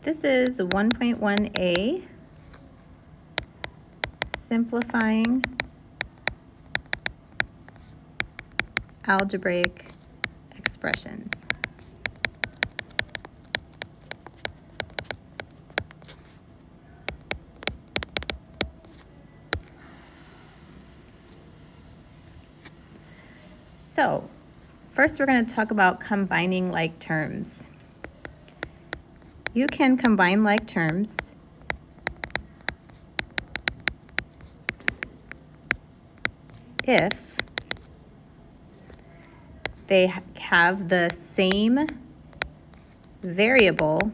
This is 1.1a, simplifying algebraic expressions. So, first we're going to talk about combining like terms. You can combine like terms if they have the same variable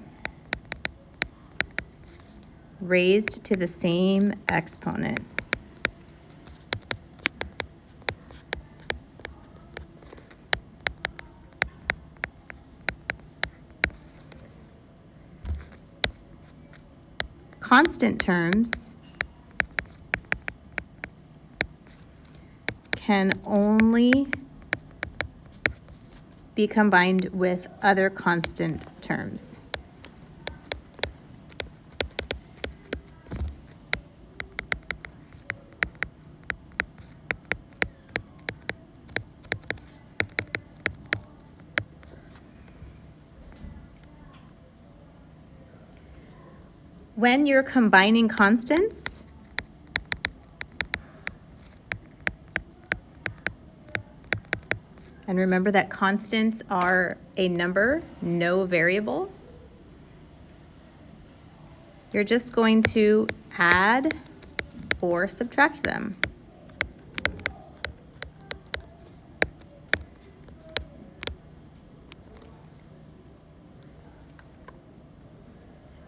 raised to the same exponent. Constant terms can only be combined with other constant terms. When you're combining constants, and remember that constants are a number, no variable, you're just going to add or subtract them.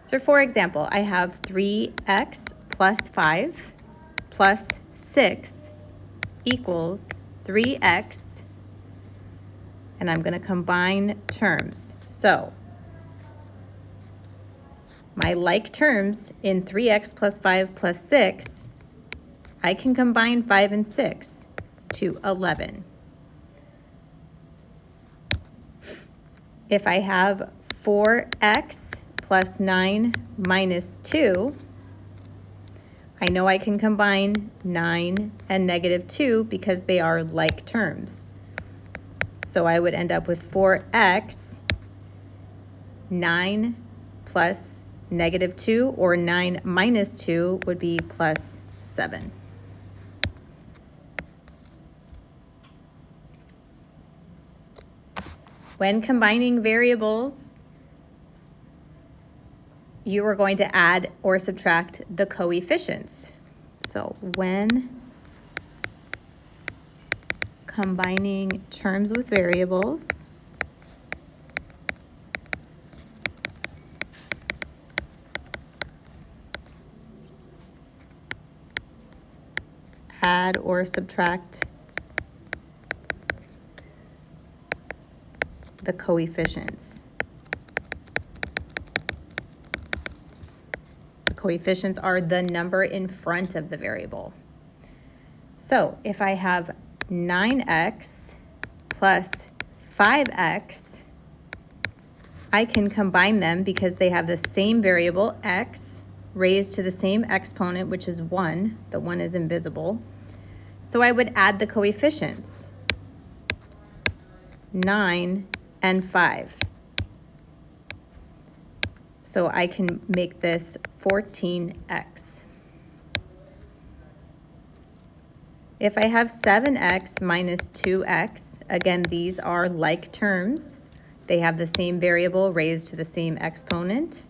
So for example, I have 3x plus 5 plus 6 equals 3x, and I'm going to combine terms. So my like terms in 3x plus 5 plus 6, I can combine 5 and 6 to 11. If I have 4x plus 9 minus 2, I know I can combine 9 and negative 2 because they are like terms. So I would end up with 4x, 9 plus negative 2, or 9 minus 2 would be plus 7. When combining variables, you are going to add or subtract the coefficients. So when combining terms with variables, add or subtract the coefficients. Coefficients are the number in front of the variable. So if I have 9x plus 5x, I can combine them because they have the same variable, x, raised to the same exponent, which is 1. The 1 is invisible. So I would add the coefficients, 9 and 5. So I can make this 14x. If I have 7x minus 2x, again, these are like terms. They have the same variable raised to the same exponent.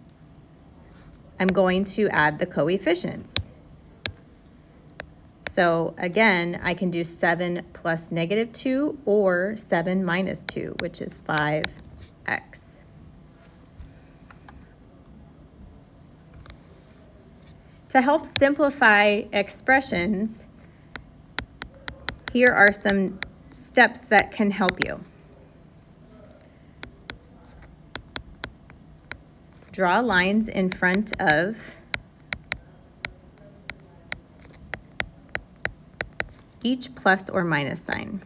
I'm going to add the coefficients. So again, I can do 7 plus negative 2 or 7 minus 2, which is 5x. To help simplify expressions, here are some steps that can help you. Draw lines in front of each plus or minus sign.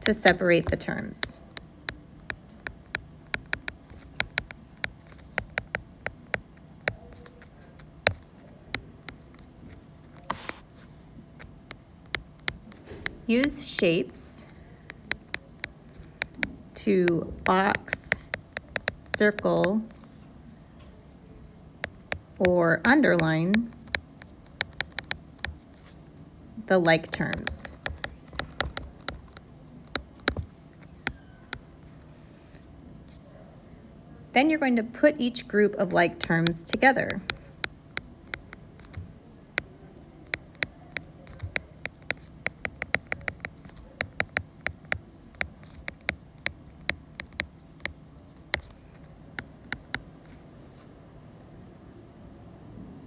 to separate the terms. Use shapes to box, circle, or underline the like terms. Then you're going to put each group of like terms together.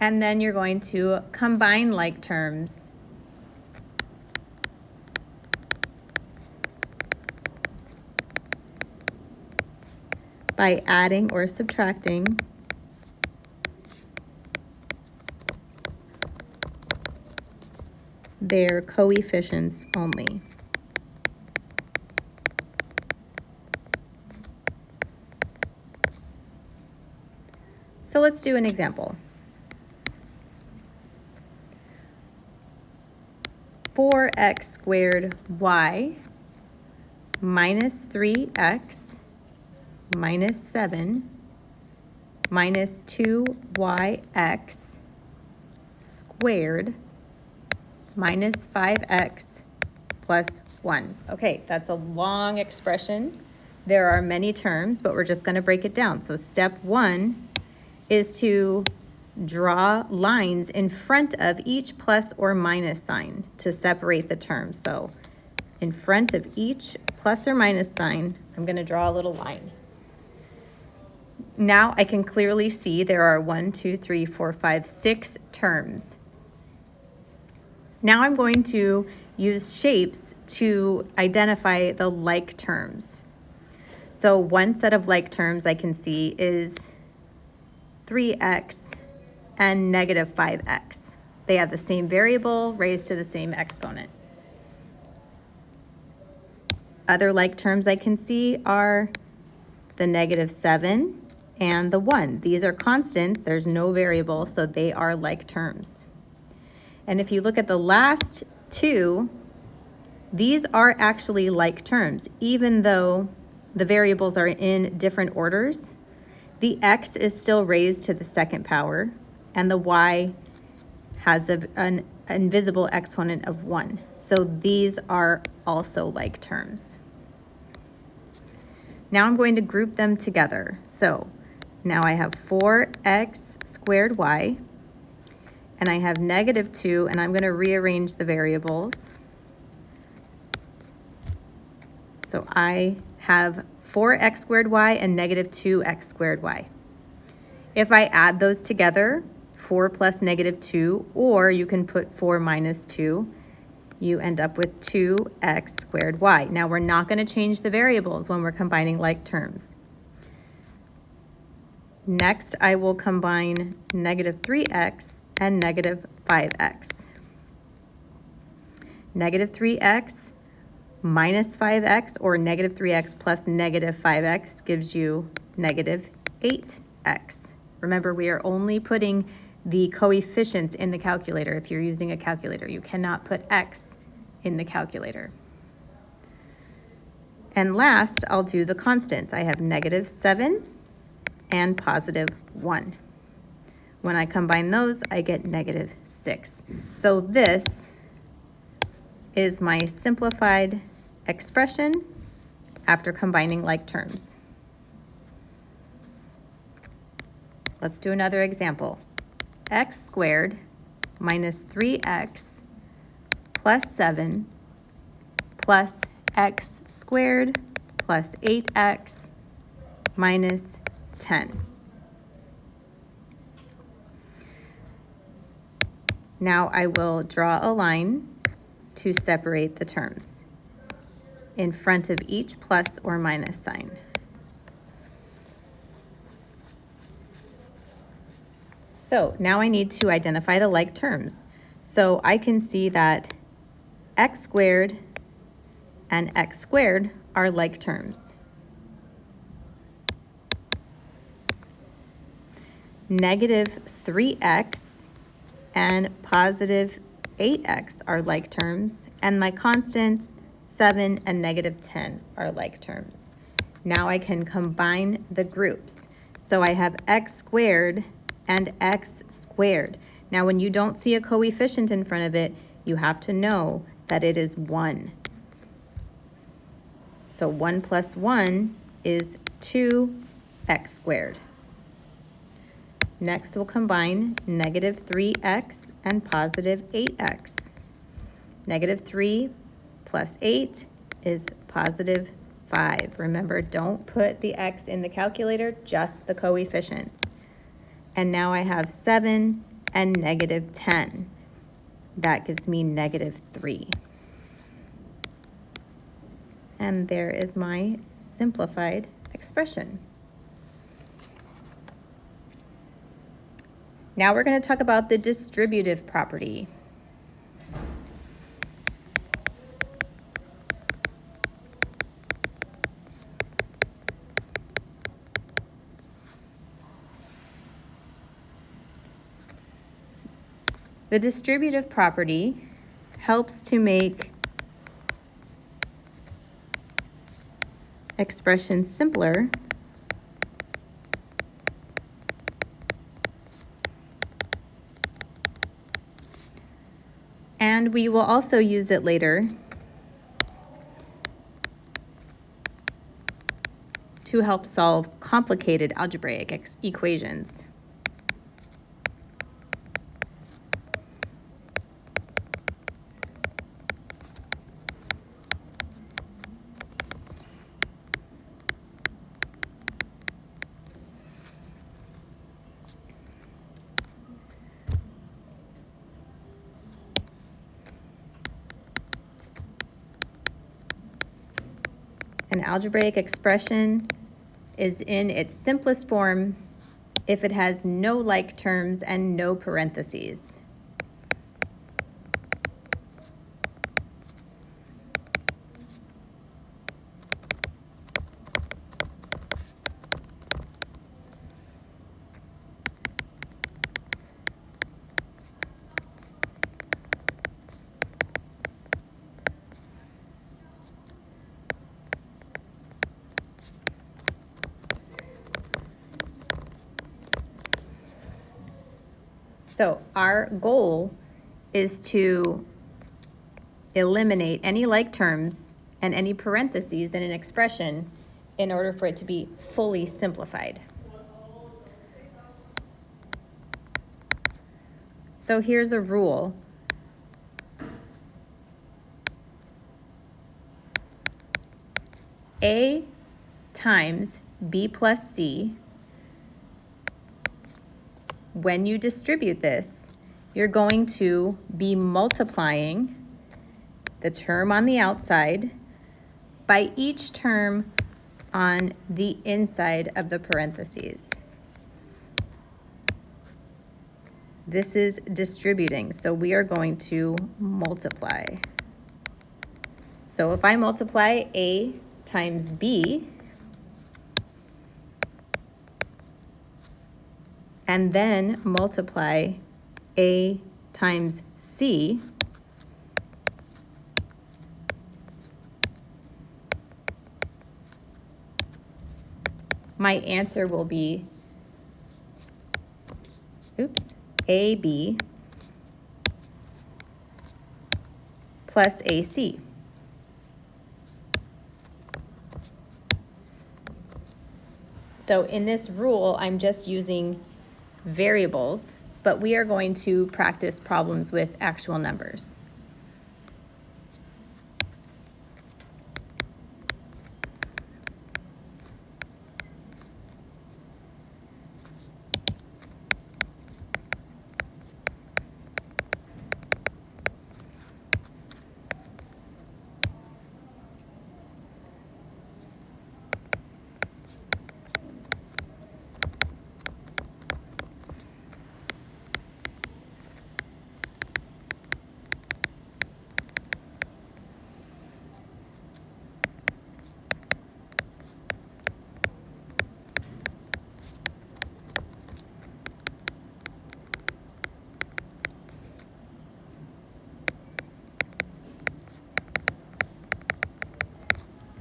And then you're going to combine like terms by adding or subtracting their coefficients only. So let's do an example. 4x squared y minus 3x minus 7 minus 2yx squared minus 5x plus 1. Okay, that's a long expression. There are many terms, but we're just going to break it down. So step 1 is to draw lines in front of each plus or minus sign to separate the terms. So in front of each plus or minus sign, I'm going to draw a little line. Now I can clearly see there are 1, 2, 3, 4, 5, 6 terms. Now I'm going to use shapes to identify the like terms. So one set of like terms I can see is 3x and negative 5x. They have the same variable raised to the same exponent. Other like terms I can see are the negative 7 and the 1. These are constants, there's no variable, so they are like terms. And if you look at the last two, these are actually like terms. Even though the variables are in different orders, the x is still raised to the second power, and the y has an invisible exponent of 1. So these are also like terms. Now I'm going to group them together. So now I have 4x squared y, and I have negative 2, and I'm going to rearrange the variables. So I have 4x squared y and negative 2x squared y. If I add those together, 4 plus negative 2, or you can put 4 minus 2, you end up with 2x squared y. Now we're not going to change the variables when we're combining like terms. Next, I will combine negative 3x and negative 5x. Negative 3x minus 5x, or negative 3x plus negative 5x, gives you negative 8x. Remember, we are only putting the coefficients in the calculator. If you're using a calculator, you cannot put x in the calculator. And last, I'll do the constants. I have negative 7 and positive 1. When I combine those, I get negative 6. So this is my simplified expression after combining like terms. Let's do another example. X squared minus 3x plus 7 plus x squared plus 8x minus 10. Now I will draw a line to separate the terms in front of each plus or minus sign. So now I need to identify the like terms. So I can see that x squared and x squared are like terms. Negative 3x and positive 8x are like terms, and my constants 7 and negative 10 are like terms. Now I can combine the groups. So I have x squared and x squared. Now when you don't see a coefficient in front of it, you have to know that it is 1. So 1 plus 1 is 2x squared. Next, we'll combine negative 3x and positive 8x. Negative 3 plus 8 is positive 5. Remember, don't put the x in the calculator, just the coefficients. And now I have 7 and negative 10. That gives me negative 3. And there is my simplified expression. Now we're going to talk about the distributive property. The distributive property helps to make expressions simpler and we will also use it later to help solve complicated algebraic equations. An algebraic expression is in its simplest form if it has no like terms and no parentheses. So our goal is to eliminate any like terms and any parentheses in an expression in order for it to be fully simplified. So here's a rule. A times B plus C. When you distribute this, you're going to be multiplying the term on the outside by each term on the inside of the parentheses. This is distributing, so we are going to multiply. So if I multiply A times B, and then multiply A times C, my answer will be, AB plus AC. So in this rule, I'm just using variables, but we are going to practice problems with actual numbers.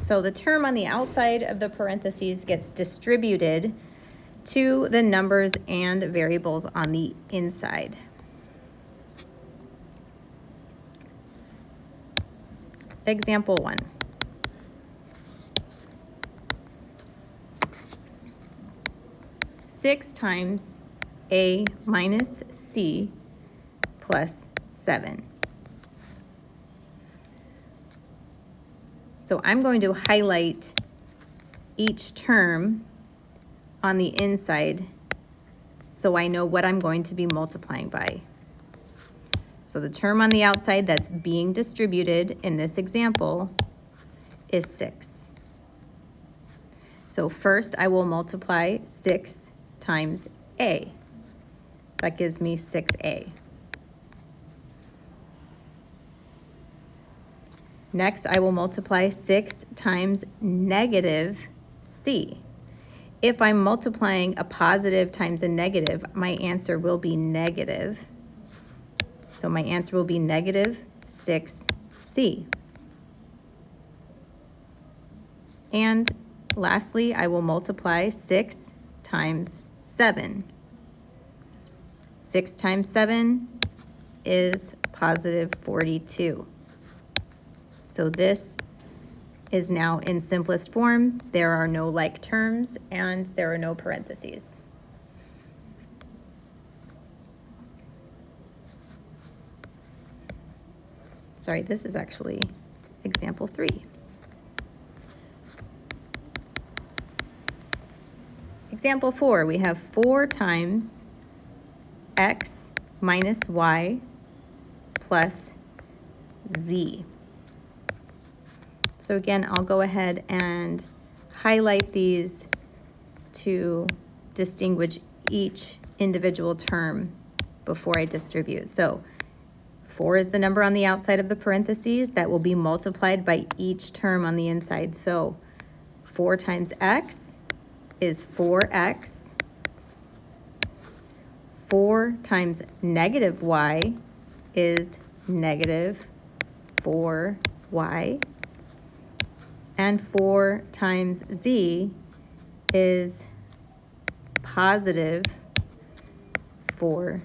So the term on the outside of the parentheses gets distributed to the numbers and variables on the inside. Example 1. Six times a minus c plus 7. So I'm going to highlight each term on the inside so I know what I'm going to be multiplying by. So the term on the outside that's being distributed in this example is 6. So first I will multiply 6 times a. That gives me 6a. Next, I will multiply 6 times negative c. If I'm multiplying a positive times a negative, my answer will be negative. So my answer will be negative 6c. And lastly, I will multiply 6 times 7. 6 times 7 is positive 42. So this is now in simplest form. There are no like terms and there are no parentheses. Sorry, this is actually example 3. Example 4, we have 4 times x minus y plus z. So again, I'll go ahead and highlight these to distinguish each individual term before I distribute. So 4 is the number on the outside of the parentheses that will be multiplied by each term on the inside. So 4 times x is 4x. 4 times negative y is negative 4y. And 4 times z is positive 4z.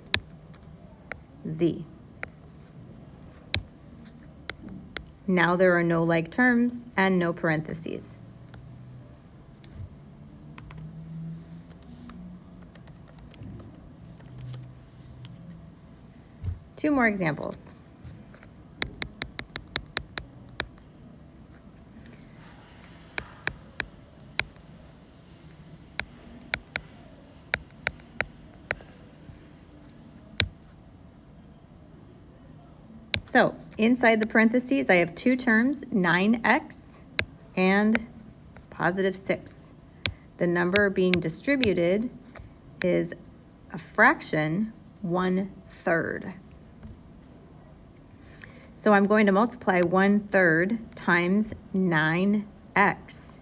Now there are no like terms and no parentheses. Two more examples. So inside the parentheses, I have two terms, 9x and positive 6. The number being distributed is a fraction 1/3. So I'm going to multiply 1/3 times 9x.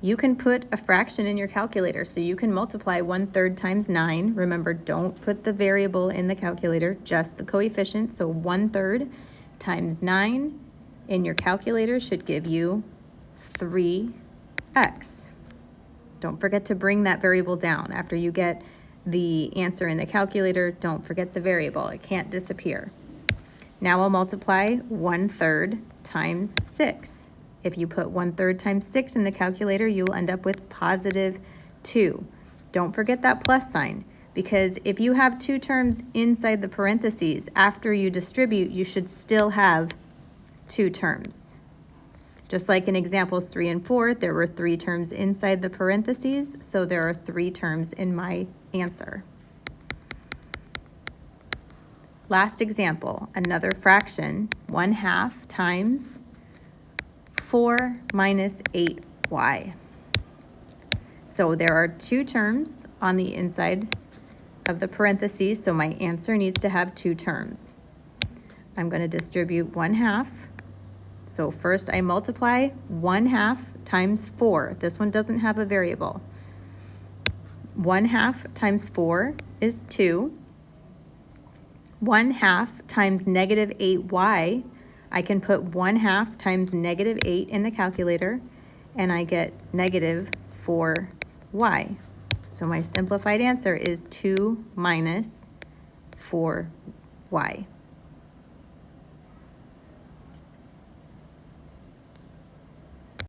You can put a fraction in your calculator, so you can multiply 1/3 times 9. Remember, don't put the variable in the calculator, just the coefficient. So 1/3 times 9 in your calculator should give you 3x. Don't forget to bring that variable down. After you get the answer in the calculator, don't forget the variable. It can't disappear. Now I'll multiply 1/3 times 6. If you put 1/3 times 6 in the calculator, you'll end up with positive 2. Don't forget that plus sign, because if you have two terms inside the parentheses, after you distribute, you should still have two terms. Just like in examples 3 and 4, there were 3 terms inside the parentheses, so there are 3 terms in my answer. Last example, another fraction, 1/2 times 4 minus 8y. So there are two terms on the inside of the parentheses, so my answer needs to have two terms. I'm going to distribute 1/2. So first I multiply 1/2 times 4. This one doesn't have a variable. 1/2 times 4 is 2. 1/2 times negative 8y, I can put 1/2 times negative 8 in the calculator, and I get negative 4y. So my simplified answer is 2 minus 4y.